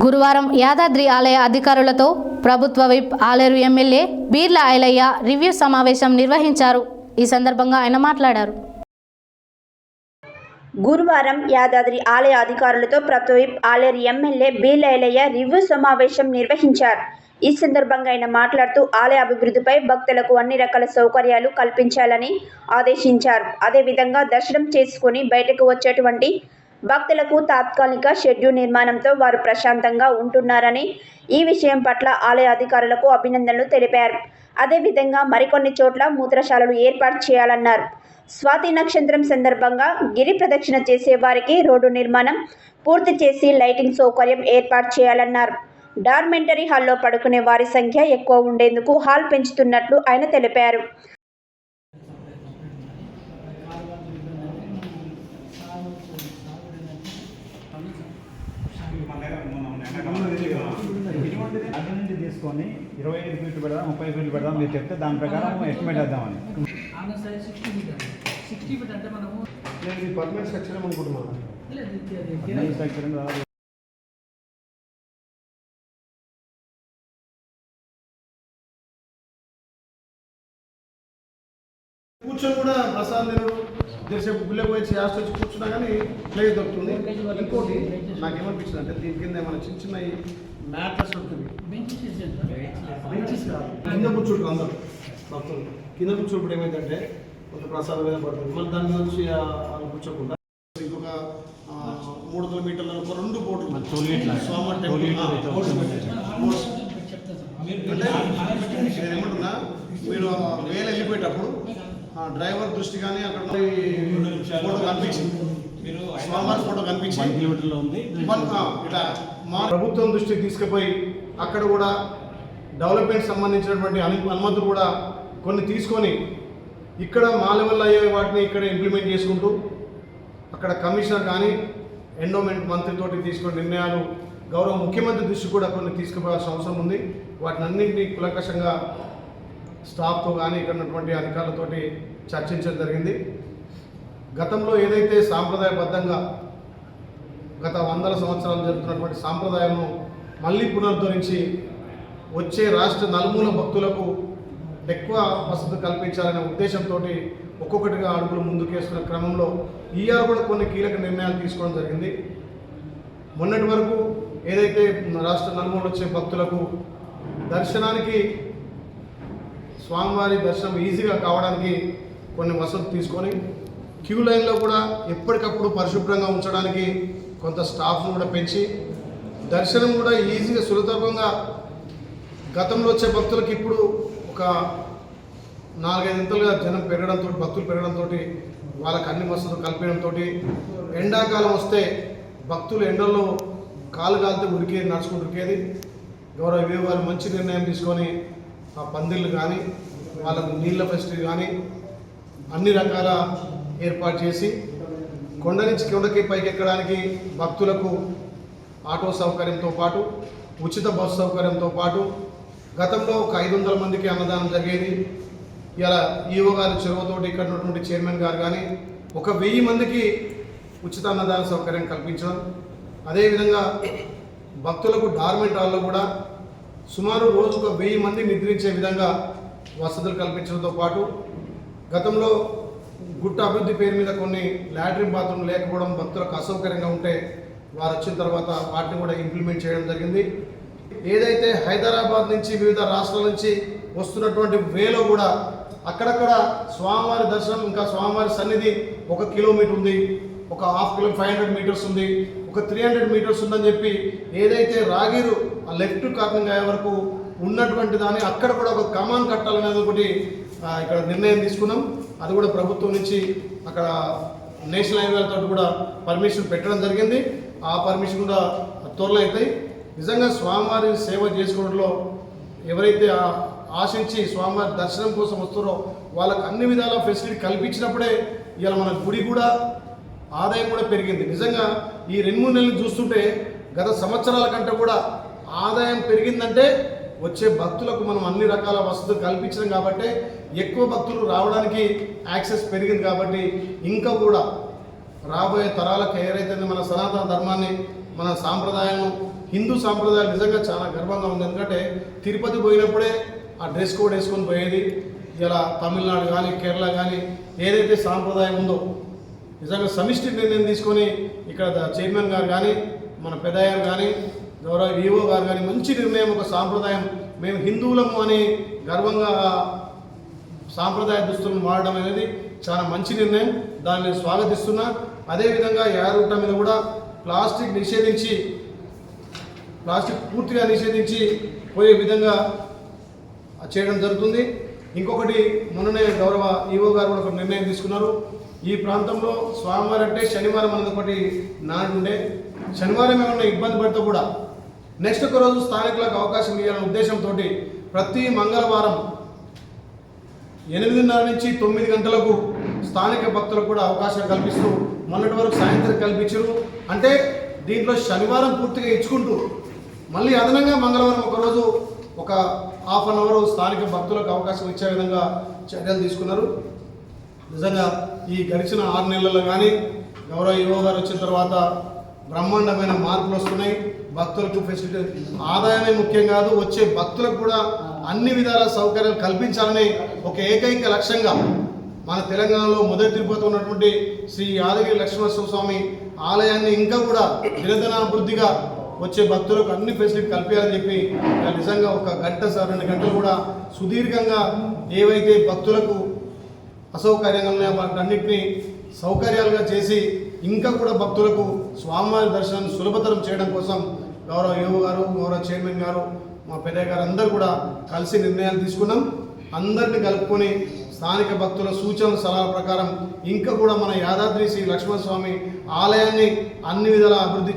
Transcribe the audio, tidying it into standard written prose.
గురువారం యాదాద్రి ఆలయ అధికారులతో ప్రభుత్వ whip Aleru MLA Beerla Ailaiah review సమావేశం నిర్వహించారు. ఈ సందర్భంగా ఆయన మాట్లాడారు. గురువారం యాదాద్రి ఆలయ అధికారులతో ప్రభుత్వ whip Aleru MLA Beerla Ailaiah review సమావేశం నిర్వహించారు. ఈ సందర్భంగా ఆయన మాట్లాడుతూ ఆలయ అభివృద్ధిపై భక్తులకు అన్ని రకాల సౌకర్యాలు కల్పించాలని ఆదేశించారు. అదేవిధంగా దర్శనం చేసుకుని బయటకు వచ్చేటువంటి భక్తులకు తాత్కాలిక షెడ్యూల్ నిర్మాణంతో వారు ప్రశాంతంగా ఉంటున్నారని, ఈ విషయం పట్ల ఆలయ అధికారులకు అభినందనలు తెలిపారు. అదేవిధంగా మరికొన్ని చోట్ల మూత్రశాలలు ఏర్పాటు చేయాలన్నారు. స్వాతి నక్షత్రం సందర్భంగా గిరి ప్రదక్షిణ చేసే వారికి రోడ్డు నిర్మాణం పూర్తి చేసి లైటింగ్ సౌకర్యం ఏర్పాటు చేయాలన్నారు. డార్మెంటరీ హాల్లో పడుకునే వారి సంఖ్య ఎక్కువ ఉండేందుకు హాల్ పెంచుతున్నట్లు ఆయన తెలిపారు. తీసుకొని 25 ఫీట్లు పెడదాం, 30 ఫీట్లు పెడదాం మీరు చెప్తే దాని ప్రకారం ఎస్టిమేట్ వేద్దామని. పర్మనెంట్ స్ట్రక్చర్ అనుకుంటున్నాను. కూర్చొని కూడా ప్రసాద్ నేను జరసేపు గుళ్ళ పోయి చేయాల్సి వచ్చి కూర్చున్నా కానీ ప్లేస్ దొరుకుతుంది. ఇంకోటి నాకేమనిపించింది అంటే దీని కింద ఏమైనా చిన్న చిన్న మ్యాట్రస్ ఉంటుంది, బెంచెస్ కాదు, కింద కూర్చోడు అందరూ భక్తులు కింద కూర్చోప్పుడు ఏమైందంటే కొంత ప్రసాదం మీద పడుతుంది. మళ్ళీ దాని మీద వచ్చి కూర్చోకుండా ఇంకొక 300 మీటర్ల 2 బోర్డులు సోమవారం ఏమంటున్నా, మీరు వేలు వెళ్ళిపోయేటప్పుడు డ్రైవర్ దృష్టి కానీ అక్కడ ఫోటో కనిపించింది, స్వామివారి ఫోటో కనిపించింది. ఇట్లా మా ప్రభుత్వం దృష్టికి తీసుకుపోయి అక్కడ కూడా డెవలప్మెంట్ సంబంధించినటువంటి అనుమతులు కూడా కొన్ని తీసుకొని ఇక్కడ మా లెవెల్ అయ్యే వాటిని ఇక్కడ ఇంప్లిమెంట్ చేసుకుంటూ అక్కడ కమిషనర్ కానీ ఎండోమెంట్ మంత్రితోటి తీసుకునే నిర్ణయాలు గౌరవ ముఖ్యమంత్రి దృష్టి కూడా కొన్ని తీసుకుపోవాల్సిన అవసరం ఉంది. వాటిని అన్నింటినీ కులంకషంగా స్టాఫ్తో కానీ ఇక్కడ ఉన్నటువంటి అధికారులతోటి చర్చించడం జరిగింది. గతంలో ఏదైతే సాంప్రదాయబద్ధంగా గత 100 సంవత్సరాలు జరుగుతున్నటువంటి సాంప్రదాయాలను మళ్ళీ పునరుద్ధరించి వచ్చే రాష్ట్ర నలుమూల భక్తులకు ఎక్కువ వసతి కల్పించాలనే ఉద్దేశంతో ఒక్కొక్కటిగా అడుగులు ముందుకేస్తున్న క్రమంలో ఈఆర్ కూడా కొన్ని కీలక నిర్ణయాలు తీసుకోవడం జరిగింది. మొన్నటి వరకు ఏదైతే రాష్ట్ర నలుమూల వచ్చే భక్తులకు దర్శనానికి స్వామివారి దర్శనం ఈజీగా కావడానికి కొన్ని వసతులు తీసుకొని క్యూ లైన్లో కూడా ఎప్పటికప్పుడు పరిశుభ్రంగా ఉంచడానికి కొంత స్టాఫ్ను కూడా పెంచి దర్శనం కూడా ఈజీగా సులభంగా గతంలో వచ్చే భక్తులకు ఇప్పుడు ఒక 4-5 ఇంతలుగా జనం పెరగడంతో భక్తులు పెరగడంతో వాళ్ళకి అన్ని వసతులు కల్పించడంతో ఎండాకాలం వస్తే భక్తులు ఎండల్లో కాలు కాలితే నడుచుకుంటూ ఉరికేది. గౌరవ వివో వారు మంచి నిర్ణయం తీసుకొని ఆ పందిళ్ళు కానీ వాళ్ళకు నీళ్ళ ఫెసిలిటీ కానీ అన్ని రకాల ఏర్పాటు చేసి కొండ నుంచి కొండకి పైకి ఎక్కడానికి భక్తులకు ఆటో సౌకర్యంతో పాటు ఉచిత బస్సు సౌకర్యంతో పాటు గతంలో ఒక 500 మందికి అన్నదానం జరిగేది. ఇలా ఈవో గారి చొరవతోటి ఇక్కడ ఉన్నటువంటి చైర్మన్ గారు కానీ ఒక 1000 మందికి ఉచిత అన్నదాన సౌకర్యం కల్పించడం, అదేవిధంగా భక్తులకు డార్మెంట్ హాల్లో కూడా సుమారు రోజుకు 1000 మంది నిద్రించే విధంగా వసతులు కల్పించడంతో పాటు గతంలో గుట్ట అభివృద్ధి పేరు మీద కొన్ని లాట్రిన్ బాత్రూమ్ లేకపోవడం భక్తులకు అసౌకర్యంగా ఉంటే వారు వచ్చిన తర్వాత వాటిని కూడా ఇంప్లిమెంట్ చేయడం జరిగింది. ఏదైతే హైదరాబాద్ నుంచి వివిధ రాష్ట్రాల నుంచి వస్తున్నటువంటి వేలో కూడా అక్కడక్కడ స్వామివారి దర్శనం ఇంకా స్వామివారి సన్నిధి 1 కిలోమీటర్ ఉంది, ఒక 500 మీటర్స్ ఉంది, ఒక 300 మీటర్స్ ఉందని చెప్పి ఏదైతే రాగిరు ఆ లెఫ్ట్ కార్నింగ్ అయ్యే వరకు ఉన్నటువంటి దాన్ని అక్కడ కూడా ఒక కమాన్ కట్టాలనేది ఒకటి ఇక్కడ నిర్ణయం తీసుకున్నాం. అది కూడా ప్రభుత్వం నుంచి అక్కడ నేషనల్ హైవేలతో కూడా పర్మిషన్ పెట్టడం జరిగింది. ఆ పర్మిషన్ కూడా త్వరలో అవుతాయి. నిజంగా స్వామివారి సేవ చేసుకోవడంలో ఎవరైతే ఆశించి స్వామివారి దర్శనం కోసం వస్తారో వాళ్ళకి అన్ని విధాల ఫెసిలిటీ కల్పించినప్పుడే ఇలా మన గుడి కూడా ఆదాయం కూడా పెరిగింది. నిజంగా ఈ 2-3 నెలలు చూస్తుంటే గత సంవత్సరాల కంటే కూడా ఆదాయం పెరిగిందంటే వచ్చే భక్తులకు మనం అన్ని రకాల వసతులు కల్పించడం కాబట్టి ఎక్కువ భక్తులు రావడానికి యాక్సెస్ పెరిగింది. కాబట్టి ఇంకా కూడా రాబోయే తరాలకు ఏదైతే మన సనాతన ధర్మాన్ని మన సాంప్రదాయాలను హిందూ సాంప్రదాయాలు నిజంగా చాలా గర్వంగా ఉంది. ఎందుకంటే తిరుపతి పోయినప్పుడే ఆ డ్రెస్ కోడ్ వేసుకొని పోయేది. ఇలా తమిళనాడు కానీ కేరళ కానీ ఏదైతే సాంప్రదాయం ఉందో నిజంగా సమిష్టి నిర్ణయం తీసుకొని ఇక్కడ చైర్మన్ గారు కానీ మన పెద్దయ్యారు కానీ గౌరవ ఈవో గారు కానీ మంచి నిర్ణయం, ఒక సాంప్రదాయం, మేము హిందువులము అని గర్వంగా సాంప్రదాయ దుస్తులను వాడడం అనేది చాలా మంచి నిర్ణయం. దాన్ని స్వాగతిస్తున్నా. అదేవిధంగా యాదగిరిగుట్ట మీద కూడా ప్లాస్టిక్ పూర్తిగా నిషేధించి పోయే విధంగా చేయడం జరుగుతుంది. ఇంకొకటి మొన్ననే గౌరవ ఈవో గారు కూడా ఒక నిర్ణయం తీసుకున్నారు. ఈ ప్రాంతంలో స్వామివారం అంటే శనివారం అనేది ఒకటి నాడు ఉండే, శనివారం ఏమన్నా ఇబ్బంది పడితే కూడా నెక్స్ట్ ఒక రోజు స్థానికులకు అవకాశం ఇవ్వాలనే ఉద్దేశంతో ప్రతి మంగళవారం 8:30 నుంచి 9 గంటలకు స్థానిక భక్తులకు కూడా అవకాశం కల్పిస్తూ మొన్నటి వరకు సాయంత్రం కల్పించారు. అంటే దీంట్లో శనివారం పూర్తిగా ఇచ్చుకుంటూ మళ్ళీ అదనంగా మంగళవారం ఒకరోజు ఒక ½ అన్ అవర్ స్థానిక భక్తులకు అవకాశం ఇచ్చే విధంగా చర్యలు తీసుకున్నారు. నిజంగా ఈ గడిచిన 6 నెలల్లో కానీ గౌరవ ఈవో గారు వచ్చిన తర్వాత బ్రహ్మాండమైన మార్పులు వస్తున్నాయి. భక్తులకు ఫెసిలిటీ, ఆదాయమే ముఖ్యం కాదు, వచ్చే భక్తులకు కూడా అన్ని విధాల సౌకర్యాలు కల్పించాలని ఒక ఏకైక లక్ష్యంగా మన తెలంగాణలో మొదటి తిరుపతి ఉన్నటువంటి శ్రీ యాదగిరి లక్ష్మణస్వామి స్వామి ఆలయాన్ని ఇంకా కూడా దినదినాభివృద్ధిగా వచ్చే భక్తులకు అన్ని ఫెసిలిటీ కల్పించాలని చెప్పి నిజంగా 1 గంట 2 గంటలు కూడా సుదీర్ఘంగా ఏవైతే భక్తులకు అసౌకర్యంగా ఉన్నాయో వాటన్నిటినీ సౌకర్యాలుగా చేసి ఇంకా కూడా భక్తులకు స్వామివారి దర్శనాన్ని సులభతరం చేయడం కోసం గౌరవ ఈవో గారు, గౌరవ చైర్మన్ గారు, మా పెద్దయ్య గారు అందరూ కూడా కలిసి నిర్ణయాలు తీసుకున్నాం. అందరినీ కలుపుకొని స్థానిక భక్తుల సూచనల సలహాల ప్రకారం ఇంకా కూడా మన యాదాద్రి శ్రీ లక్ష్మణస్వామి ఆలయాన్ని అన్ని విధాలా అభివృద్ధి